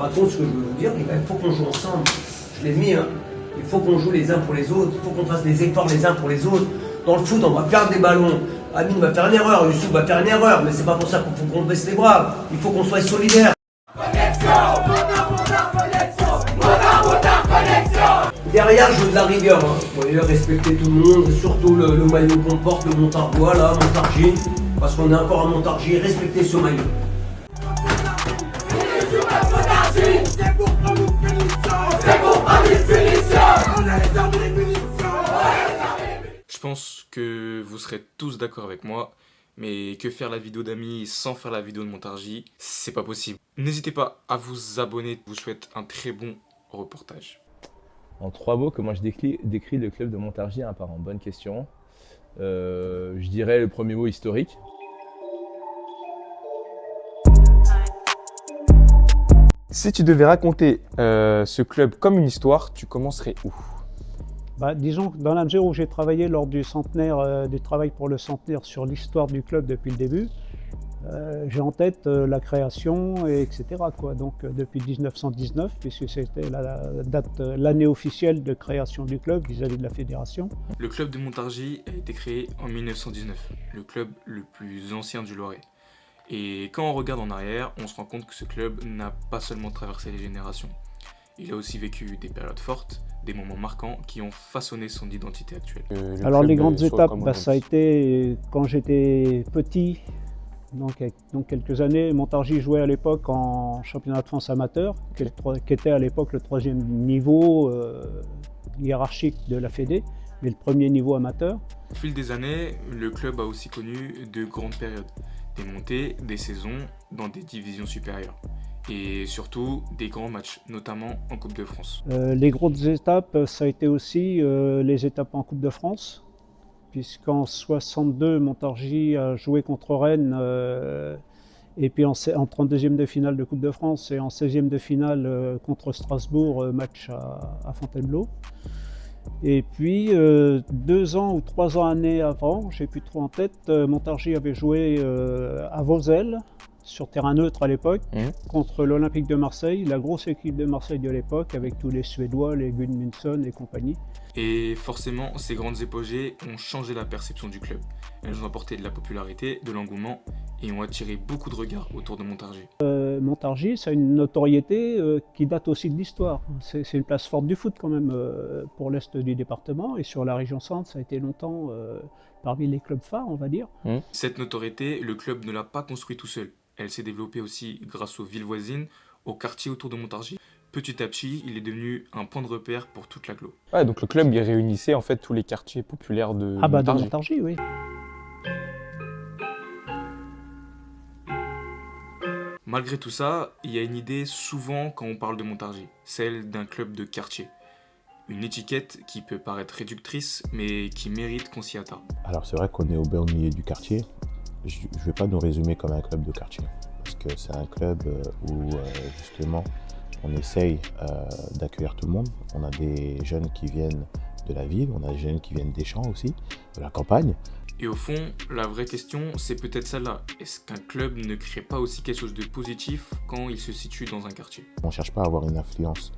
Par contre, ce que je veux vous dire, il faut qu'on joue ensemble. Je l'ai mis, hein. Il faut qu'on joue les uns pour les autres. Il faut qu'on fasse des efforts les uns pour les autres. Dans le foot, on va perdre des ballons. Amine va faire une erreur, Youssouf va faire une erreur, mais c'est pas pour ça qu'il faut qu'on baisse les bras. Il faut qu'on soit solidaires. Derrière, je veux de la rigueur. Hein. Vous voyez, respecter tout le monde, surtout le maillot qu'on porte, le Montargis, voilà, Montargis, parce qu'on est encore à Montargis, respectez ce maillot. C'est pour prendre une punition. C'est pour prendre une punition. On a les armes et les munitions. Je pense que vous serez tous d'accord avec moi, mais que faire la vidéo d'amis sans faire la vidéo de Montargis, c'est pas possible. N'hésitez pas à vous abonner, je vous souhaite un très bon reportage. En 3 mots, comment je décris le club de Montargis, hein, par en bonne question. Je dirais le premier mot historique. Si tu devais raconter ce club comme une histoire, tu commencerais où? Disons que dans la mesure où j'ai travaillé lors du centenaire, du travail pour le centenaire sur l'histoire du club depuis le début, j'ai en tête la création, etc. quoi. Donc depuis 1919, puisque c'était l'année officielle de création du club vis-à-vis de la fédération. Le club de Montargis a été créé en 1919, le club le plus ancien du Loiret. Et quand on regarde en arrière, on se rend compte que ce club n'a pas seulement traversé les générations. Il a aussi vécu des périodes fortes, des moments marquants qui ont façonné son identité actuelle. Alors les grandes étapes, ça a été quand j'étais petit, donc quelques années. Montargis jouait à l'époque en championnat de France amateur, qui était à l'époque le 3e niveau hiérarchique de la Fédé, mais le premier niveau amateur. Au fil des années, le club a aussi connu de grandes périodes, des montées, des saisons dans des divisions supérieures. Et surtout des grands matchs, notamment en Coupe de France. Les grosses étapes, ça a été aussi les étapes en Coupe de France, puisqu'en 62, Montargis a joué contre Rennes, et puis en 32e de finale de Coupe de France et en 16e de finale contre Strasbourg, match à Fontainebleau. Et puis 2 ans ou 3 ans années avant, j'ai plus trop en tête, Montargis avait joué à Vozelle, sur terrain neutre à l'époque, contre l'Olympique de Marseille, la grosse équipe de Marseille de l'époque, avec tous les Suédois, les Gudmundsson et compagnie. Et forcément, ces grandes épopées ont changé la perception du club. Elles ont apporté de la popularité, de l'engouement, et ont attiré beaucoup de regards autour de Montargis. Montargis, ça a une notoriété qui date aussi de l'histoire. C'est une place forte du foot quand même pour l'est du département, et sur la région centre, ça a été longtemps parmi les clubs phares, on va dire. Cette notoriété, le club ne l'a pas construit tout seul. Elle s'est développée aussi grâce aux villes voisines, aux quartiers autour de Montargis. Petit à petit, il est devenu un point de repère pour toute l'agglo. Ouais, donc le club il réunissait en fait tous les quartiers populaires de Montargis. De Montargis, oui. Malgré tout ça, il y a une idée souvent quand on parle de Montargis, celle d'un club de quartier. Une étiquette qui peut paraître réductrice, mais qui mérite qu'on s'y attarde. Alors c'est vrai qu'on est au beau milieu du quartier. Je ne vais pas nous résumer comme un club de quartier, parce que c'est un club où justement on essaye d'accueillir tout le monde. On a des jeunes qui viennent de la ville, on a des jeunes qui viennent des champs aussi, de la campagne. Et au fond, la vraie question, c'est peut-être celle-là. Est-ce qu'un club ne crée pas aussi quelque chose de positif quand il se situe dans un quartier? On ne cherche pas à avoir une influence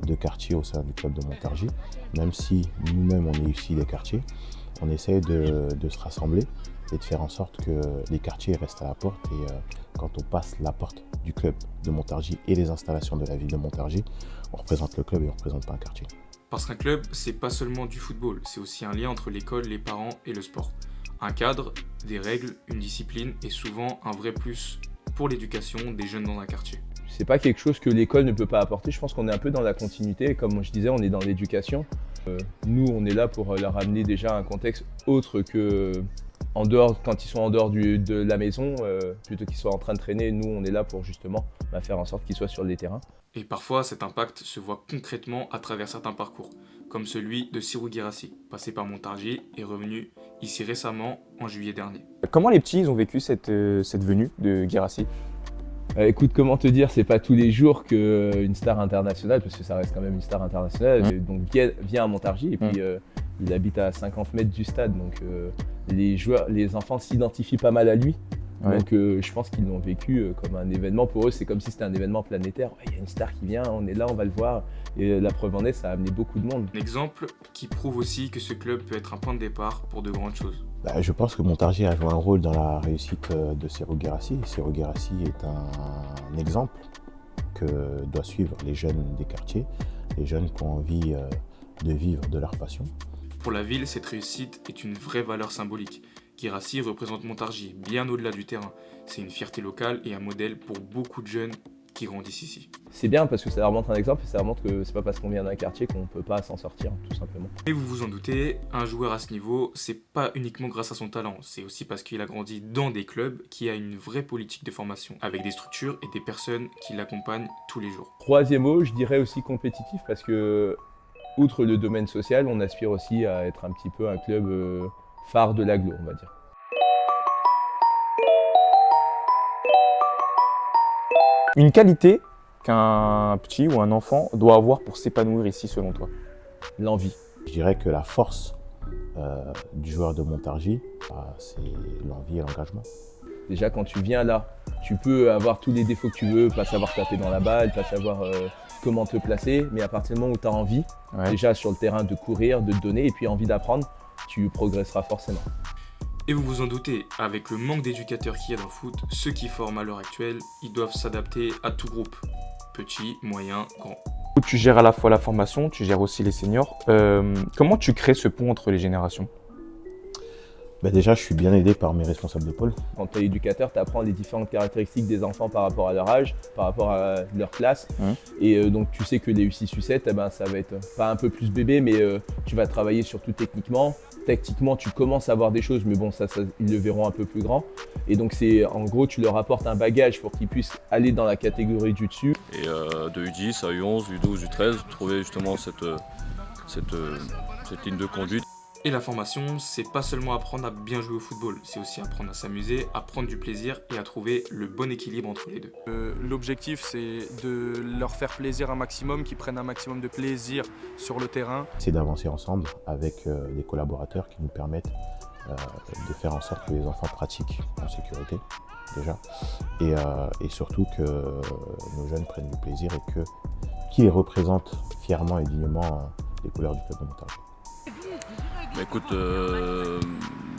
de quartier au sein du club de Montargis, même si nous-mêmes on est issus des quartiers. On essaie de se rassembler et de faire en sorte que les quartiers restent à la porte. Et quand on passe la porte du club de Montargis et les installations de la ville de Montargis, on représente le club et on ne représente pas un quartier. Parce qu'un club, c'est pas seulement du football, c'est aussi un lien entre l'école, les parents et le sport. Un cadre, des règles, une discipline et souvent un vrai plus pour l'éducation des jeunes dans un quartier. C'est pas quelque chose que l'école ne peut pas apporter, je pense qu'on est un peu dans la continuité, comme je disais, on est dans l'éducation. Nous, on est là pour leur amener déjà un contexte autre que en dehors, quand ils sont en dehors de la maison, plutôt qu'ils soient en train de traîner, nous on est là pour justement faire en sorte qu'ils soient sur les terrains. Et parfois cet impact se voit concrètement à travers certains parcours, comme celui de Sirou Guirassy, passé par Montargis et revenu ici récemment en juillet dernier. Comment les petits ils ont vécu cette venue de Guirassy? Écoute, comment te dire, c'est pas tous les jours qu'une star internationale, parce que ça reste quand même une star internationale, donc vient à Montargis et puis il habite à 50 mètres du stade, donc les enfants s'identifient pas mal à lui. Ouais. Donc je pense qu'ils l'ont vécu comme un événement. Pour eux, c'est comme si c'était un événement planétaire. Ouais, il y a une star qui vient, on est là, on va le voir. Et la preuve en est, ça a amené beaucoup de monde. Un exemple qui prouve aussi que ce club peut être un point de départ pour de grandes choses. Je pense que Montargis a joué un rôle dans la réussite de Serhou Guirassy. Serhou Guirassy est un exemple que doivent suivre les jeunes des quartiers, les jeunes qui ont envie de vivre de leur passion. Pour la ville, cette réussite est une vraie valeur symbolique. Guirassy représente Montargis bien au-delà du terrain. C'est une fierté locale et un modèle pour beaucoup de jeunes qui grandissent ici. C'est bien parce que ça leur montre un exemple et ça leur montre que c'est pas parce qu'on vient d'un quartier qu'on peut pas s'en sortir, tout simplement. Et vous vous en doutez, un joueur à ce niveau, c'est pas uniquement grâce à son talent, c'est aussi parce qu'il a grandi dans des clubs qui a une vraie politique de formation, avec des structures et des personnes qui l'accompagnent tous les jours. Troisième mot, je dirais aussi compétitif parce que, outre le domaine social, on aspire aussi à être un petit peu un club phare de l'agglo, on va dire. Une qualité qu'un petit ou un enfant doit avoir pour s'épanouir ici selon toi? L'envie. Je dirais que la force du joueur de Montargis, c'est l'envie et l'engagement. Déjà, quand tu viens là, tu peux avoir tous les défauts que tu veux, pas savoir taper dans la balle, pas savoir comment te placer, mais à partir du moment où tu as envie, déjà sur le terrain de courir, de te donner, et puis envie d'apprendre, tu progresseras forcément. Et vous vous en doutez, avec le manque d'éducateurs qu'il y a dans le foot, ceux qui forment à l'heure actuelle, ils doivent s'adapter à tout groupe, petit, moyen, grand. Tu gères à la fois la formation, tu gères aussi les seniors. Comment tu crées ce pont entre les générations? Déjà, je suis bien aidé par mes responsables de pôle. Quand tu es éducateur, tu apprends les différentes caractéristiques des enfants par rapport à leur âge, par rapport à leur classe. Et donc tu sais que les U6, U7, ça va être pas un peu plus bébé, mais tu vas travailler surtout techniquement. Tactiquement, tu commences à voir des choses, mais bon, ça ils le verront un peu plus grand. Et donc en gros, tu leur apportes un bagage pour qu'ils puissent aller dans la catégorie du dessus. Et de U10 à U11, U12, U13, trouver justement cette ligne de conduite. Et la formation, c'est pas seulement apprendre à bien jouer au football, c'est aussi apprendre à s'amuser, à prendre du plaisir et à trouver le bon équilibre entre les deux. L'objectif, c'est de leur faire plaisir un maximum, qu'ils prennent un maximum de plaisir sur le terrain. C'est d'avancer ensemble avec des collaborateurs qui nous permettent de faire en sorte que les enfants pratiquent en sécurité, déjà, et surtout que nos jeunes prennent du plaisir et qu'ils représentent fièrement et dignement les couleurs du club de Montargis. Écoute,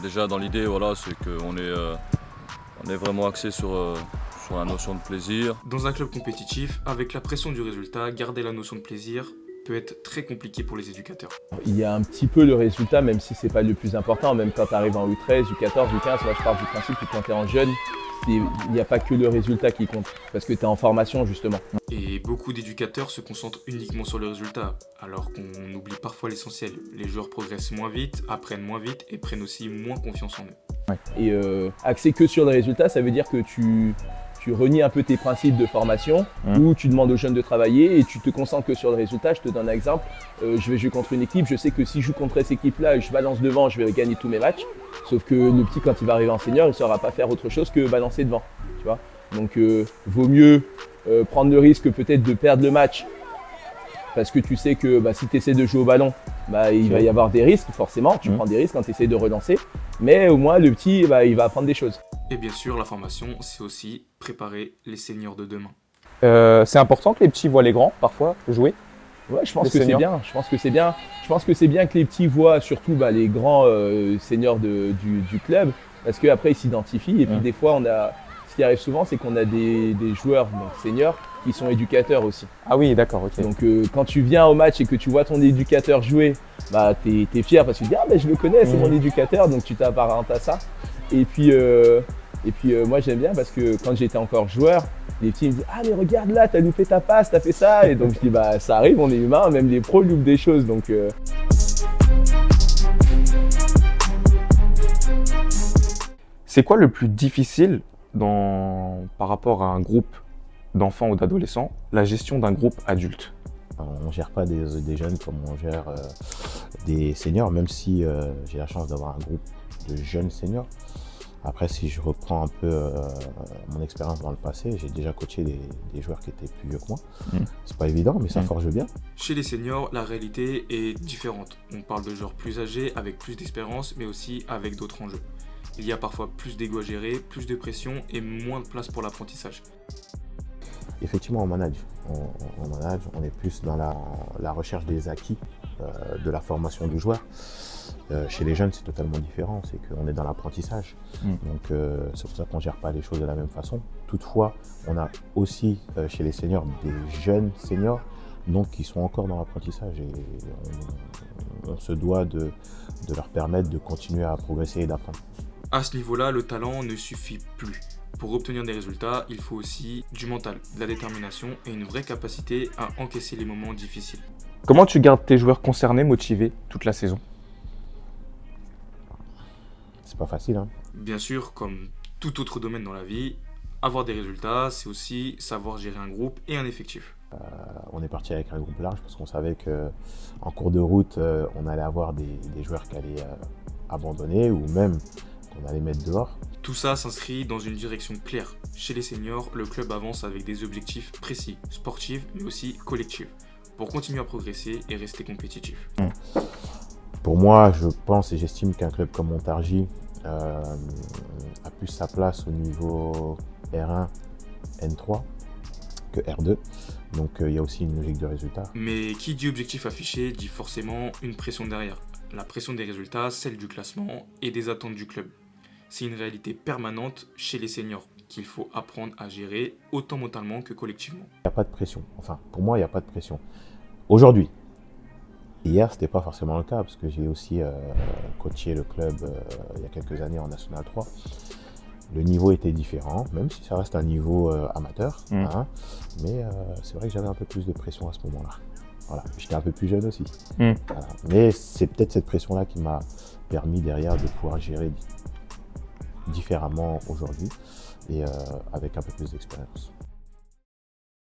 déjà dans l'idée, voilà, c'est qu'on est vraiment axé sur la notion de plaisir. Dans un club compétitif, avec la pression du résultat, garder la notion de plaisir peut être très compliqué pour les éducateurs. Il y a un petit peu le résultat, même si c'est pas le plus important, même quand tu arrives en U13, U14, U15, moi je pars du principe que quand tu es en jeune, il n'y a pas que le résultat qui compte, parce que tu es en formation justement. Et beaucoup d'éducateurs se concentrent uniquement sur le résultat, alors qu'on oublie parfois l'essentiel. Les joueurs progressent moins vite, apprennent moins vite et prennent aussi moins confiance en eux. Et axé que sur le résultat, ça veut dire que tu renies un peu tes principes de formation, où tu demandes aux jeunes de travailler et tu te concentres que sur le résultat. Je te donne un exemple, je vais jouer contre une équipe, je sais que si je joue contre cette équipe-là et je balance devant, je vais gagner tous mes matchs. Sauf que le petit, quand il va arriver en senior, il ne saura pas faire autre chose que balancer devant. Tu vois. Donc vaut mieux prendre le risque peut-être de perdre le match, parce que tu sais que si tu essaies de jouer au ballon, il va y avoir des risques, forcément, tu prends des risques quand tu essaies de relancer, mais au moins le petit, il va apprendre des choses. Et bien sûr, la formation, c'est aussi préparer les seniors de demain. C'est important que les petits voient les grands, parfois, jouer? Ouais, je pense que c'est bien. Je pense que c'est bien que les petits voient surtout les grands seniors du club, parce qu'après ils s'identifient. Et puis des fois, ce qui arrive souvent, c'est qu'on a des joueurs seniors qui sont éducateurs aussi. Ah oui, d'accord, ok. Donc quand tu viens au match et que tu vois ton éducateur jouer, t'es fier parce que tu dis je le connais, c'est mon éducateur, donc tu t'apparentes à ça. Et puis moi j'aime bien parce que quand j'étais encore joueur, les petits me disent mais regarde là, t'as loupé ta passe, t'as fait ça. Et donc je dis ça arrive, on est humain, même les pros loupent des choses. Donc C'est quoi le plus difficile par rapport à un groupe d'enfants ou d'adolescents, la gestion d'un groupe adulte? On ne gère pas des jeunes comme on gère des seniors, même si j'ai la chance d'avoir un groupe de jeunes seniors. Après, si je reprends un peu mon expérience dans le passé, j'ai déjà coaché des joueurs qui étaient plus vieux que moi. C'est pas évident, mais ça forge bien. Chez les seniors, la réalité est différente. On parle de joueurs plus âgés, avec plus d'expérience, mais aussi avec d'autres enjeux. il y a parfois plus d'ego à gérer, plus de pression et moins de place pour l'apprentissage. Effectivement, on manage. On est plus dans la recherche des acquis de la formation du joueur. Chez les jeunes, c'est totalement différent, c'est qu'on est dans l'apprentissage. Donc c'est pour ça qu'on ne gère pas les choses de la même façon. Toutefois, on a aussi chez les seniors des jeunes seniors donc, qui sont encore dans l'apprentissage et on se doit de leur permettre de continuer à progresser et d'apprendre. À ce niveau-là, le talent ne suffit plus. Pour obtenir des résultats, il faut aussi du mental, de la détermination et une vraie capacité à encaisser les moments difficiles. Comment tu gardes tes joueurs concernés, motivés toute la saison? C'est pas facile, hein. Bien sûr, comme tout autre domaine dans la vie, avoir des résultats, c'est aussi savoir gérer un groupe et un effectif. On est parti avec un groupe large parce qu'on savait qu'en cours de route, on allait avoir des joueurs qui allaient abandonner ou même qu'on allait mettre dehors. Tout ça s'inscrit dans une direction claire. Chez les seniors, le club avance avec des objectifs précis, sportifs mais aussi collectifs, pour continuer à progresser et rester compétitif. Pour moi, je pense et j'estime qu'un club comme Montargis a plus sa place au niveau R1, N3 que R2. Donc il y a aussi une logique de résultat. Mais qui dit objectif affiché dit forcément une pression derrière. La pression des résultats, celle du classement et des attentes du club. C'est une réalité permanente chez les seniors qu'il faut apprendre à gérer autant mentalement que collectivement. Il n'y a pas de pression. Enfin, pour moi, il n'y a pas de pression. Aujourd'hui, hier, ce n'était pas forcément le cas parce que j'ai aussi coaché le club il y a quelques années en National 3. Le niveau était différent, même si ça reste un niveau amateur. Hein, mais c'est vrai que j'avais un peu plus de pression à ce moment-là. Voilà. J'étais un peu plus jeune aussi. Voilà. Mais c'est peut-être cette pression-là qui m'a permis derrière de pouvoir gérer différemment aujourd'hui et avec un peu plus d'expérience.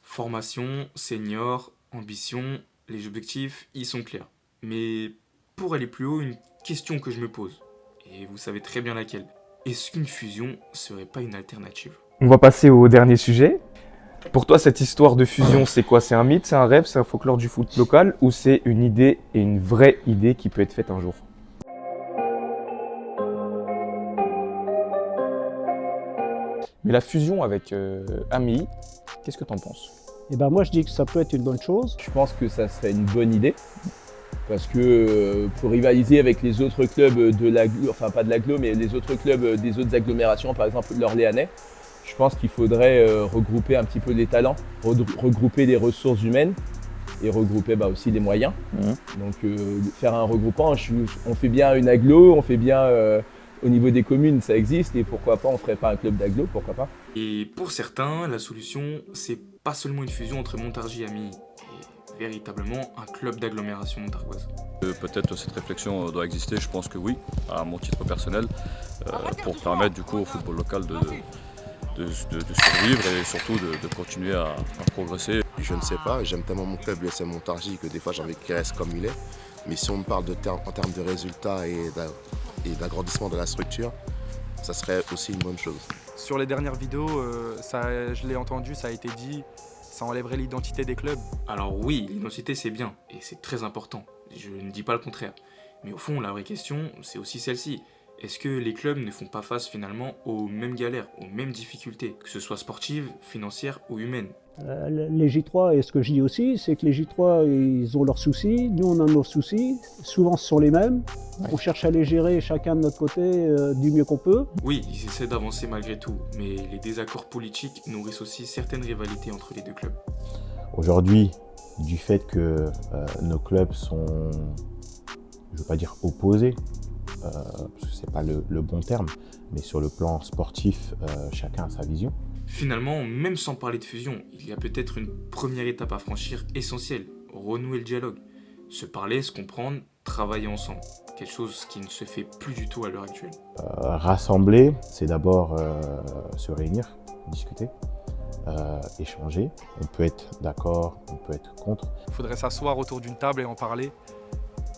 Formation, senior, ambition, les objectifs, ils sont clairs. Mais pour aller plus haut, une question que je me pose, et vous savez très bien laquelle. Est-ce qu'une fusion serait pas une alternative? On va passer au dernier sujet. Pour toi, cette histoire de fusion, c'est quoi? C'est un mythe, c'est un rêve, c'est un folklore du foot local ou c'est une idée et une vraie idée qui peut être faite un jour? Mais la fusion avec AMI, qu'est-ce que tu en penses? Eh ben moi je dis que ça peut être une bonne chose. Je pense que ça serait une bonne idée. Parce que pour rivaliser avec les autres clubs de l'agglo, enfin pas de l'agglo, mais les autres clubs des autres agglomérations, par exemple l'Orléanais, je pense qu'il faudrait regrouper un petit peu les talents, regrouper les ressources humaines et regrouper aussi les moyens. Donc faire un regroupement, on fait bien une agglo, on fait bien au niveau des communes, ça existe et pourquoi pas on ferait pas un club d'agglo, pourquoi pas. Et pour certains, la solution, c'est pas seulement une fusion entre Montargis et AMI, véritablement un club d'agglomération montargoise. Peut-être cette réflexion doit exister, je pense que oui, à mon titre personnel, pour permettre du coup au football local de survivre et surtout de continuer à progresser. Je ne sais pas, j'aime tellement mon club, l'USM Montargis, que des fois j'ai envie qu'il reste comme il est. Mais si on me parle en termes de résultats et d'agrandissement de la structure, ça serait aussi une bonne chose. Sur les dernières vidéos, je l'ai entendu, ça a été dit, ça enlèverait l'identité des clubs. Alors oui, l'identité c'est bien, et c'est très important, je ne dis pas le contraire. Mais au fond, la vraie question, c'est aussi celle-ci. Est-ce que les clubs ne font pas face finalement aux mêmes galères, aux mêmes difficultés, que ce soit sportives, financières ou humaines? Les J3, et ce que je dis aussi, c'est que les J3, ils ont leurs soucis, nous on a nos soucis, souvent ce sont les mêmes. On cherche à les gérer chacun de notre côté du mieux qu'on peut. Oui, ils essaient d'avancer malgré tout, mais les désaccords politiques nourrissent aussi certaines rivalités entre les deux clubs. Aujourd'hui, du fait que nos clubs sont, je ne veux pas dire opposés, parce que ce n'est pas le bon terme, mais sur le plan sportif, chacun a sa vision. Finalement, même sans parler de fusion, il y a peut-être une première étape à franchir essentielle, renouer le dialogue. Se parler, se comprendre, travailler ensemble. Quelque chose qui ne se fait plus du tout à l'heure actuelle. Rassembler, c'est d'abord se réunir, discuter, échanger. On peut être d'accord, on peut être contre. Il faudrait s'asseoir autour d'une table et en parler.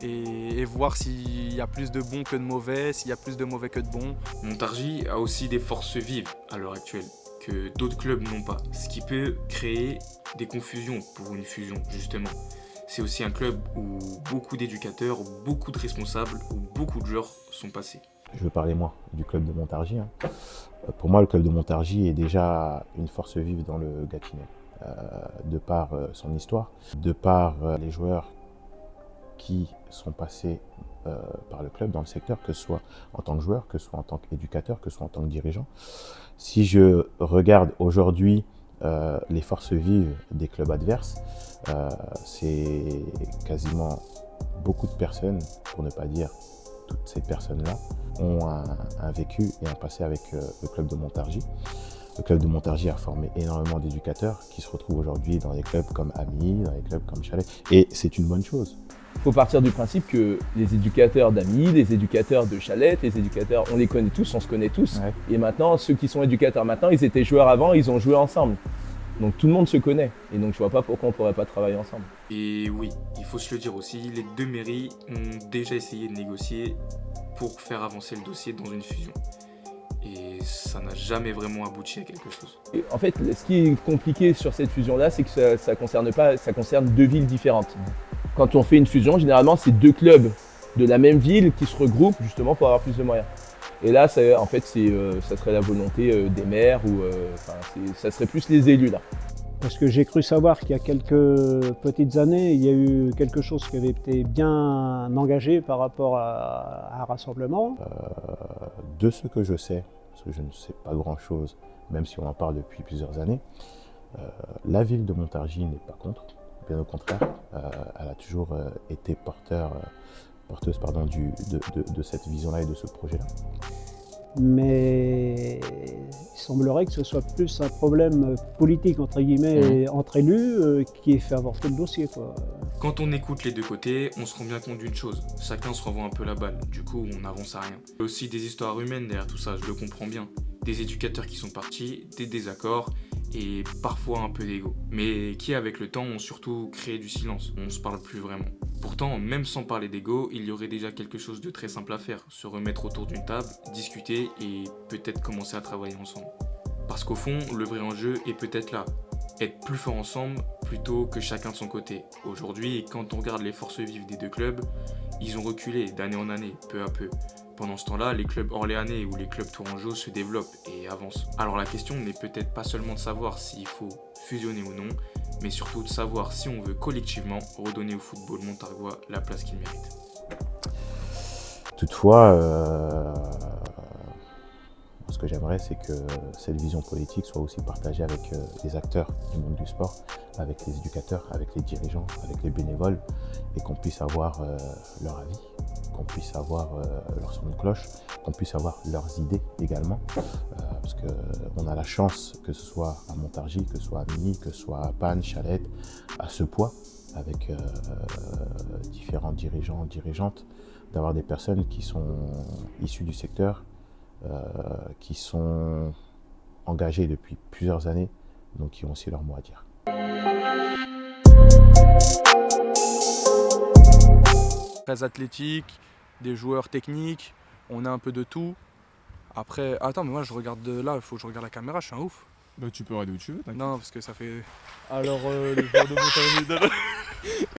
Et voir s'il y a plus de bons que de mauvais, s'il y a plus de mauvais que de bons. Montargis a aussi des forces vives à l'heure actuelle, que d'autres clubs n'ont pas, ce qui peut créer des confusions pour une fusion, justement. C'est aussi un club où beaucoup d'éducateurs, beaucoup de responsables, où beaucoup de joueurs sont passés. Je veux parler moi du club de Montargis. Pour moi, le club de Montargis est déjà une force vive dans le Gâtinais, de par son histoire, de par les joueurs qui sont passés par le club dans le secteur, que ce soit en tant que joueur, que ce soit en tant qu'éducateur, que ce soit en tant que dirigeant. Si je regarde aujourd'hui les forces vives des clubs adverses, c'est quasiment beaucoup de personnes, pour ne pas dire toutes ces personnes-là, ont un vécu et un passé avec le club de Montargis. Le club de Montargis a formé énormément d'éducateurs qui se retrouvent aujourd'hui dans des clubs comme Ami, dans des clubs comme Chalais, et c'est une bonne chose. Il faut partir du principe que les éducateurs d'Ami, les éducateurs de Chalette, les éducateurs, on les connaît tous, on se connaît tous. Ouais. Et maintenant, ceux qui sont éducateurs maintenant, ils étaient joueurs avant, ils ont joué ensemble. Donc tout le monde se connaît. Et donc je vois pas pourquoi on pourrait pas travailler ensemble. Et oui, il faut se le dire aussi, les deux mairies ont déjà essayé de négocier pour faire avancer le dossier dans une fusion. Et ça n'a jamais vraiment abouti à quelque chose. Et en fait, ce qui est compliqué sur cette fusion-là, c'est que ça concerne deux villes différentes. Quand on fait une fusion, généralement, c'est deux clubs de la même ville qui se regroupent justement pour avoir plus de moyens. Et là, ça serait la volonté des maires ou ça serait plus les élus là. Parce que j'ai cru savoir qu'il y a quelques petites années, il y a eu quelque chose qui avait été bien engagé par rapport à un rassemblement. De ce que je sais, parce que je ne sais pas grand-chose, même si on en parle depuis plusieurs années, la ville de Montargis n'est pas contre. Bien au contraire, elle a toujours été porteuse de cette vision-là et de ce projet-là. Mais il semblerait que ce soit plus un problème politique, entre guillemets, entre élus, qui ait fait avorter le dossier, quoi. Quand on écoute les deux côtés, on se rend bien compte d'une chose. Chacun se renvoie un peu la balle. Du coup, on n'avance à rien. Il y a aussi des histoires humaines derrière tout ça, je le comprends bien. Des éducateurs qui sont partis, des désaccords et parfois un peu d'ego. Mais qui, avec le temps, ont surtout créé du silence. On ne se parle plus vraiment. Pourtant, même sans parler d'ego, il y aurait déjà quelque chose de très simple à faire. Se remettre autour d'une table, discuter et peut-être commencer à travailler ensemble. Parce qu'au fond, le vrai enjeu est peut-être là. Être plus fort ensemble plutôt que chacun de son côté. Aujourd'hui, quand on regarde les forces vives des deux clubs, ils ont reculé d'année en année, peu à peu. Pendant ce temps-là, les clubs orléanais ou les clubs tourangeaux se développent et avancent. Alors la question n'est peut-être pas seulement de savoir s'il faut fusionner ou non, mais surtout de savoir si on veut collectivement redonner au football montargois la place qu'il mérite. Toutefois, ce que j'aimerais, c'est que cette vision politique soit aussi partagée avec les acteurs du monde du sport, avec les éducateurs, avec les dirigeants, avec les bénévoles, et qu'on puisse avoir leur avis, qu'on puisse avoir leur son de cloche, qu'on puisse avoir leurs idées également, parce qu'on a la chance, que ce soit à Montargis, que ce soit à Mini, que ce soit à Panne, Chalette, à ce poids, avec différents dirigeants, dirigeantes, d'avoir des personnes qui sont issues du secteur, qui sont engagés depuis plusieurs années, donc qui ont aussi leur mot à dire. Très athlétique, des joueurs techniques, on a un peu de tout. Après, attends, mais moi je regarde de là, il faut que je regarde la caméra, je suis un ouf. Bah tu peux regarder où tu veux. Non, parce que ça fait... Alors, les joueurs de Montargis...